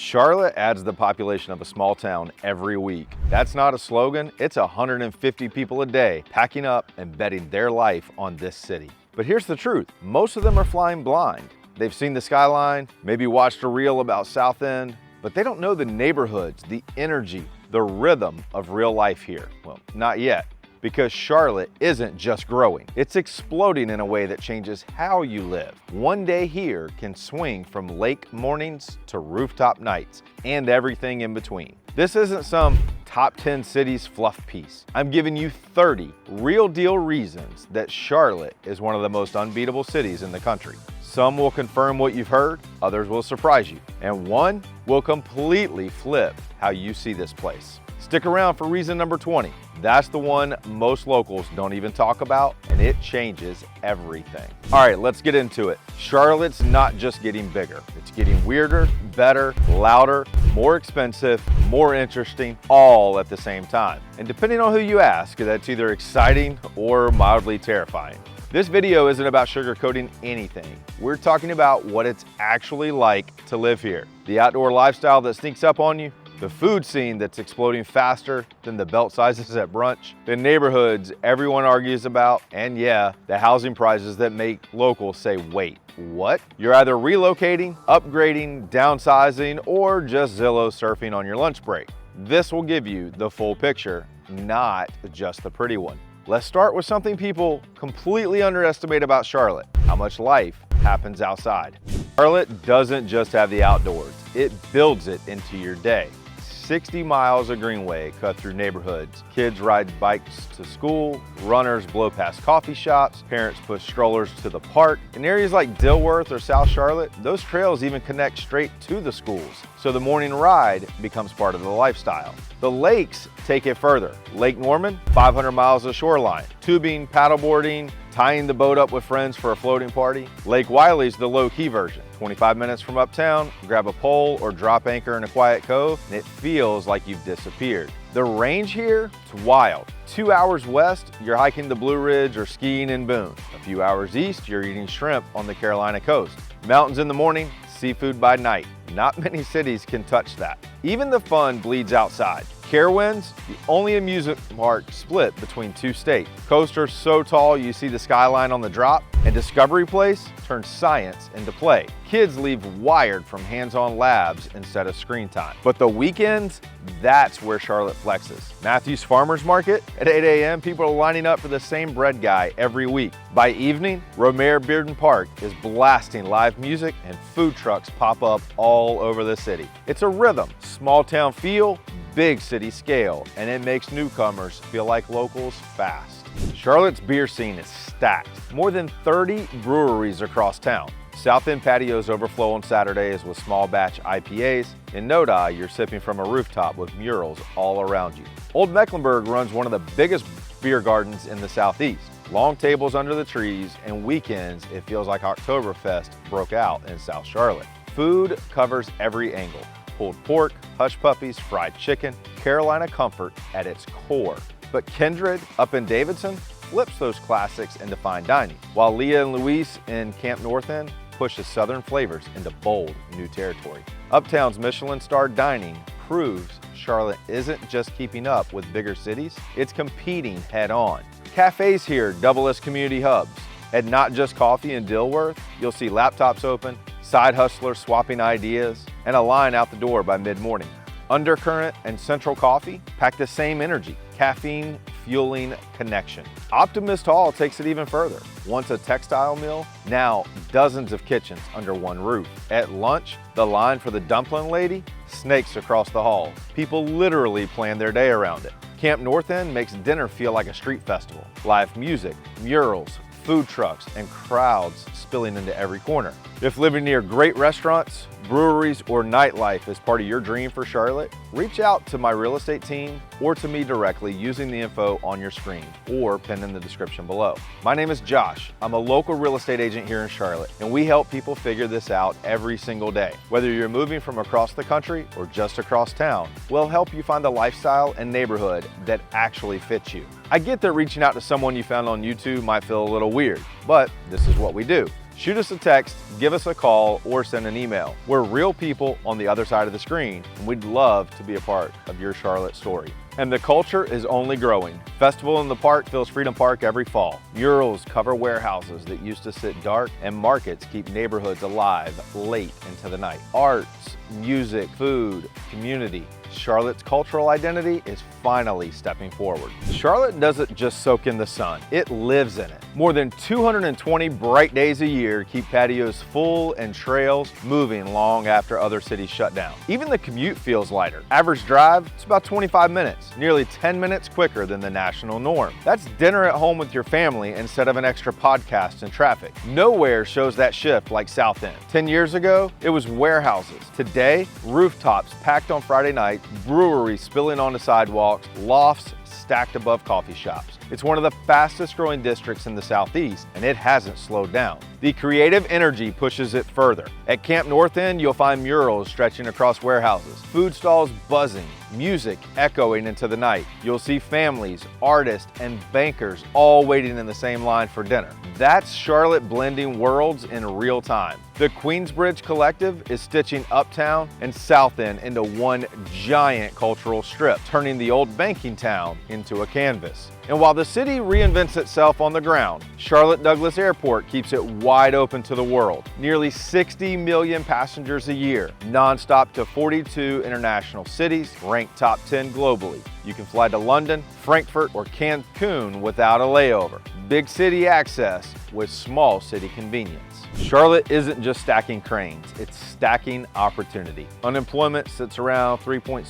Charlotte adds the population of a small town every week. That's not a slogan, it's 150 people a day packing up and betting their life on this city. But here's the truth, most of them are flying blind. They've seen the skyline, maybe watched a reel about South End, but they don't know the neighborhoods, the energy, the rhythm of real life here. Well, not yet. Because Charlotte isn't just growing, it's exploding in a way that changes how you live. One day here can swing from lake mornings to rooftop nights and everything in between. This isn't some top 10 cities fluff piece. I'm giving you 30 real deal reasons that Charlotte is one of the most unbeatable cities in the country. Some will confirm what you've heard, others will surprise you, and one will completely flip how you see this place. Stick around for reason number 20. That's the one most locals don't even talk about, and it changes everything. All right, let's get into it. Charlotte's not just getting bigger. It's getting weirder, better, louder, more expensive, more interesting, all at the same time. And depending on who you ask, that's either exciting or mildly terrifying. This video isn't about sugarcoating anything. We're talking about what it's actually like to live here. The outdoor lifestyle that sneaks up on you, the food scene that's exploding faster than the belt sizes at brunch, the neighborhoods everyone argues about, and yeah, the housing prices that make locals say, wait, what? You're either relocating, upgrading, downsizing, or just Zillow surfing on your lunch break. This will give you the full picture, not just the pretty one. Let's start with something people completely underestimate about Charlotte, how much life happens outside. Charlotte doesn't just have the outdoors, it builds it into your day. 60 miles of greenway cut through neighborhoods. Kids ride bikes to school, runners blow past coffee shops, parents push strollers to the park. In areas like Dilworth or South Charlotte, those trails even connect straight to the schools. So the morning ride becomes part of the lifestyle. The lakes take it further. Lake Norman, 500 miles of shoreline. Tubing, paddleboarding, tying the boat up with friends for a floating party. Lake Wiley's the low-key version. 25 minutes from Uptown, grab a pole or drop anchor in a quiet cove, and it feels like you've disappeared. The range here, it's wild. 2 hours west, you're hiking the Blue Ridge or skiing in Boone. A few hours east, you're eating shrimp on the Carolina coast. Mountains in the morning, seafood by night. Not many cities can touch that. Even the fun bleeds outside. Carowinds, the only amusement park split between two states. Coaster's so tall you see the skyline on the drop, and Discovery Place turns science into play. Kids leave wired from hands-on labs instead of screen time. But the weekends, that's where Charlotte flexes. Matthews Farmers Market, at 8 a.m., people are lining up for the same bread guy every week. By evening, Romare Bearden Park is blasting live music and food trucks pop up all over the city. It's a rhythm, small town feel, big city scale, and it makes newcomers feel like locals fast. Charlotte's beer scene is stacked. More than 30 breweries across town. South End patios overflow on Saturdays with small batch IPAs. In Nodi, you're sipping from a rooftop with murals all around you. Old Mecklenburg runs one of the biggest beer gardens in the Southeast. Long tables under the trees, and weekends it feels like Oktoberfest broke out in South Charlotte. Food covers every angle. Pulled pork, hush puppies, fried chicken, Carolina comfort at its core. But Kindred up in Davidson flips those classics into fine dining, while Leah and Luis in Camp North End pushes southern flavors into bold new territory. Uptown's Michelin-starred dining proves Charlotte isn't just keeping up with bigger cities, it's competing head on. Cafes here double as community hubs. At Not Just Coffee in Dilworth, you'll see laptops open, side hustlers swapping ideas, and a line out the door by mid-morning. Undercurrent and Central Coffee pack the same energy, caffeine fueling connection. Optimist Hall takes it even further. Once a textile mill, now dozens of kitchens under one roof. At lunch, the line for the dumpling lady snakes across the hall. People literally plan their day around it. Camp North End makes dinner feel like a street festival. Live music, murals, food trucks, and crowds spilling into every corner. If living near great restaurants, breweries, or nightlife is part of your dream for Charlotte, reach out to my real estate team or to me directly using the info on your screen or pinned in the description below. My name is Josh. I'm a local real estate agent here in Charlotte, and we help people figure this out every single day. Whether you're moving from across the country or just across town, we'll help you find the lifestyle and neighborhood that actually fits you. I get that reaching out to someone you found on YouTube might feel a little weird, but this is what we do. Shoot us a text, give us a call, or send an email. We're real people on the other side of the screen, and we'd love to be a part of your Charlotte story. And the culture is only growing. Festival in the Park fills Freedom Park every fall. Murals cover warehouses that used to sit dark, and markets keep neighborhoods alive late into the night. Arts, music, food, community. Charlotte's cultural identity is finally stepping forward. Charlotte doesn't just soak in the sun, it lives in it. More than 220 bright days a year keep patios full and trails moving long after other cities shut down. Even the commute feels lighter. Average drive, it's about 25 minutes, nearly 10 minutes quicker than the national norm. That's dinner at home with your family instead of an extra podcast and traffic. Nowhere shows that shift like South End. 10 years ago, it was warehouses. Today, rooftops packed on Friday night, breweries spilling onto sidewalks, lofts stacked above coffee shops. It's one of the fastest growing districts in the Southeast, and it hasn't slowed down. The creative energy pushes it further. At Camp North End, you'll find murals stretching across warehouses, food stalls buzzing, music echoing into the night. You'll see families, artists, and bankers all waiting in the same line for dinner. That's Charlotte blending worlds in real time. The Queensbridge Collective is stitching Uptown and South End into one giant cultural strip, turning the old banking town into a canvas. And while the city reinvents itself on the ground, Charlotte Douglas Airport keeps it wide open to the world. Nearly 60 million passengers a year, nonstop to 42 international cities, ranked top 10 globally. You can fly to London, Frankfurt, or Cancun without a layover. Big city access with small city convenience. Charlotte isn't just stacking cranes, it's stacking opportunity. Unemployment sits around 3.6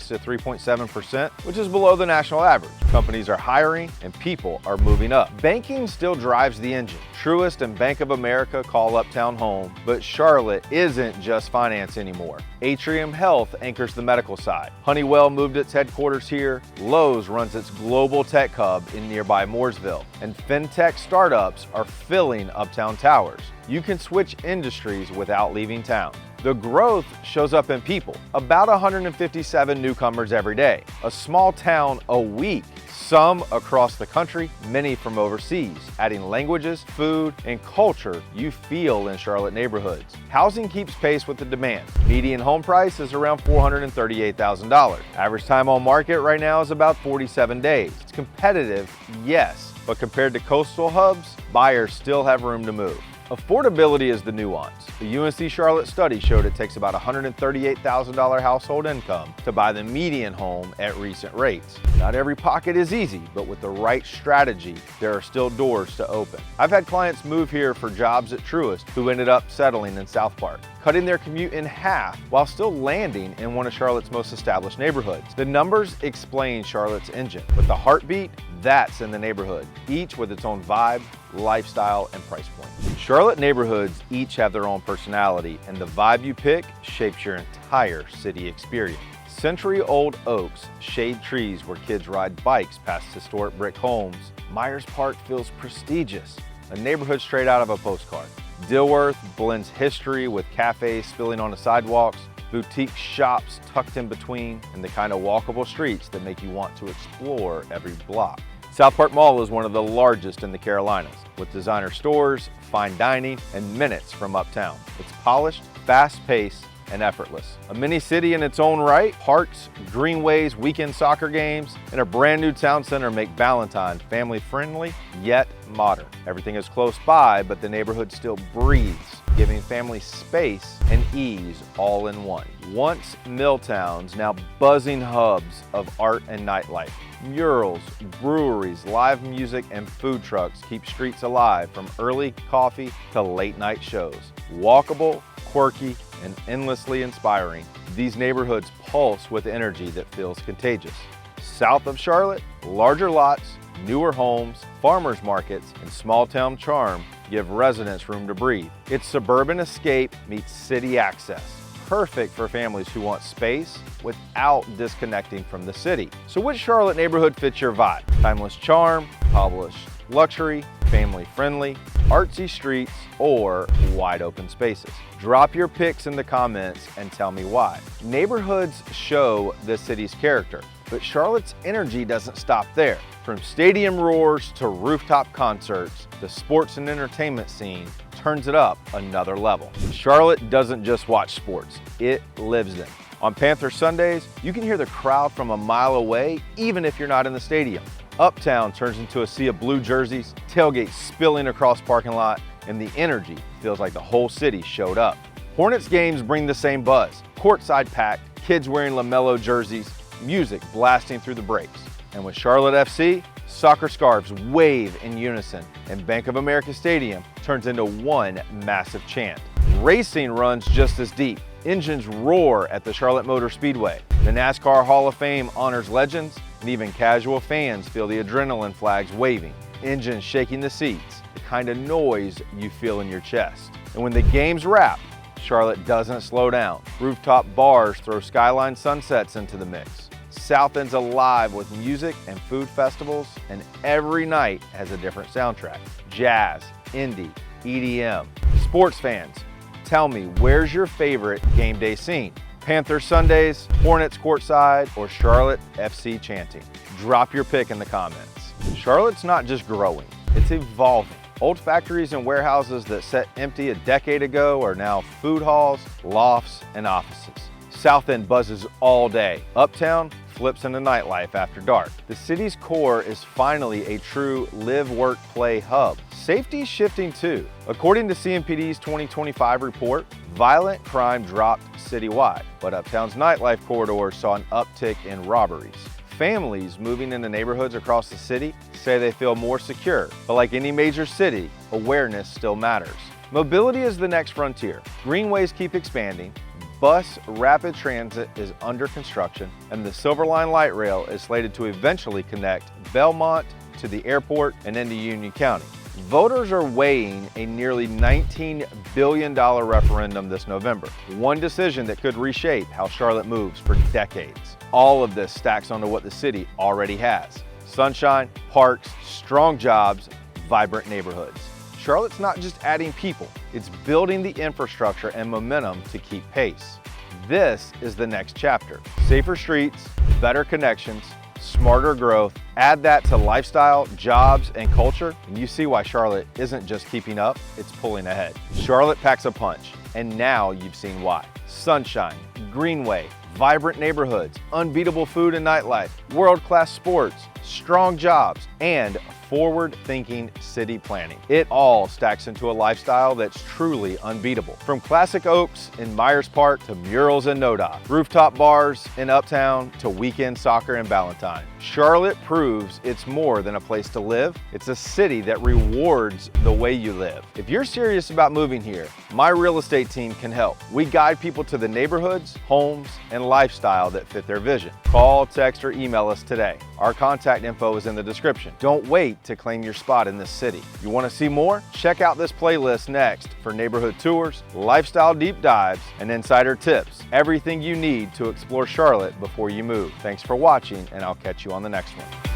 to 3.7%, which is below the national average. Companies are hiring and people are moving up. Banking still drives the engine. Truist and Bank of America call Uptown home, but Charlotte isn't just finance anymore. Atrium Health anchors the medical side. Honeywell moved its headquarters here. Lowe's runs its global tech hub in nearby Mooresville. And fintech startups are filling Uptown towers. You can switch industries without leaving town. The growth shows up in people. About 157 newcomers every day. A small town a week. Some across the country, many from overseas, adding languages, food, and culture you feel in Charlotte neighborhoods. Housing keeps pace with the demand. Median home price is around $438,000. Average time on market right now is about 47 days. It's competitive, yes, but compared to coastal hubs, buyers still have room to move. Affordability is the nuance. The UNC Charlotte study showed it takes about $138,000 household income to buy the median home at recent rates. Not every pocket is easy, but with the right strategy, there are still doors to open. I've had clients move here for jobs at Truist who ended up settling in South Park, cutting their commute in half while still landing in one of Charlotte's most established neighborhoods. The numbers explain Charlotte's engine, but the heartbeat, that's in the neighborhood, each with its own vibe, lifestyle, and price point. Charlotte neighborhoods each have their own personality, and the vibe you pick shapes your entire city experience. Century-old oaks shade trees where kids ride bikes past historic brick homes. Myers Park feels prestigious, a neighborhood straight out of a postcard. Dilworth blends history with cafes spilling on the sidewalks, boutique shops tucked in between, and the kind of walkable streets that make you want to explore every block. South Park Mall is one of the largest in the Carolinas, with designer stores, fine dining, and minutes from Uptown. It's polished, fast-paced, and effortless. A mini city in its own right, parks, greenways, weekend soccer games, and a brand new town center make Valentine family-friendly, yet modern. Everything is close by, but the neighborhood still breathes, giving families space and ease all in one. Once mill towns, now buzzing hubs of art and nightlife. Murals, breweries, live music, and food trucks keep streets alive from early coffee to late night shows. Walkable, quirky, and endlessly inspiring, these neighborhoods pulse with energy that feels contagious. South of Charlotte, larger lots, newer homes, farmers markets, and small town charm give residents room to breathe. It's suburban escape meets city access. Perfect for families who want space without disconnecting from the city. So which Charlotte neighborhood fits your vibe? Timeless charm, polished luxury, family friendly, artsy streets, or wide open spaces? Drop your picks in the comments and tell me why. Neighborhoods show the city's character, but Charlotte's energy doesn't stop there. From stadium roars to rooftop concerts, the sports and entertainment scene, turns it up another level. Charlotte doesn't just watch sports, it lives them. On Panther Sundays, you can hear the crowd from a mile away, even if you're not in the stadium. Uptown turns into a sea of blue jerseys, tailgates spilling across parking lot, and the energy feels like the whole city showed up. Hornets games bring the same buzz. Courtside packed, kids wearing LaMelo jerseys, music blasting through the breaks. And with Charlotte FC, soccer scarves wave in unison, and Bank of America Stadium turns into one massive chant. Racing runs just as deep. Engines roar at the Charlotte Motor Speedway. The NASCAR Hall of Fame honors legends, and even casual fans feel the adrenaline flags waving, engines shaking the seats, the kind of noise you feel in your chest. And when the games wrap, Charlotte doesn't slow down. Rooftop bars throw skyline sunsets into the mix. South End's alive with music and food festivals, and every night has a different soundtrack. Jazz, indie, EDM. Sports fans, tell me, where's your favorite game day scene? Panther Sundays, Hornets courtside, or Charlotte FC chanting? Drop your pick in the comments. Charlotte's not just growing, it's evolving. Old factories and warehouses that sat empty a decade ago are now food halls, lofts, and offices. South End buzzes all day. Uptown flips into nightlife after dark. The city's core is finally a true live, work, play hub. Safety's shifting too. According to CMPD's 2025 report, violent crime dropped citywide, but Uptown's nightlife corridors saw an uptick in robberies. Families moving into neighborhoods across the city say they feel more secure, but like any major city, awareness still matters. Mobility is the next frontier. Greenways keep expanding, bus rapid transit is under construction, and the Silver Line light rail is slated to eventually connect Belmont to the airport and into Union County. Voters are weighing a nearly $19 billion referendum this November, one decision that could reshape how Charlotte moves for decades. All of this stacks onto what the city already has: sunshine, parks, strong jobs, vibrant neighborhoods. Charlotte's not just adding people, it's building the infrastructure and momentum to keep pace. This is the next chapter. Safer streets, better connections, smarter growth. Add that to lifestyle, jobs, and culture, and you see why Charlotte isn't just keeping up, it's pulling ahead. Charlotte packs a punch, and now you've seen why. Sunshine, Greenway, vibrant neighborhoods, unbeatable food and nightlife, world-class sports, strong jobs, and forward-thinking city planning. It all stacks into a lifestyle that's truly unbeatable. From classic oaks in Myers Park to murals in Noda, rooftop bars in Uptown to weekend soccer in Ballantyne, Charlotte proves it's more than a place to live. It's a city that rewards the way you live. If you're serious about moving here, my real estate team can help. We guide people to the neighborhoods, homes, and lifestyle that fit their vision. Call, text, or email us today. Our contact info is in the description. Don't wait to claim your spot in this city. You want to see more? Check out this playlist next for neighborhood tours, lifestyle deep dives, and insider tips. Everything you need to explore Charlotte before you move. Thanks for watching, and I'll catch you on the next one.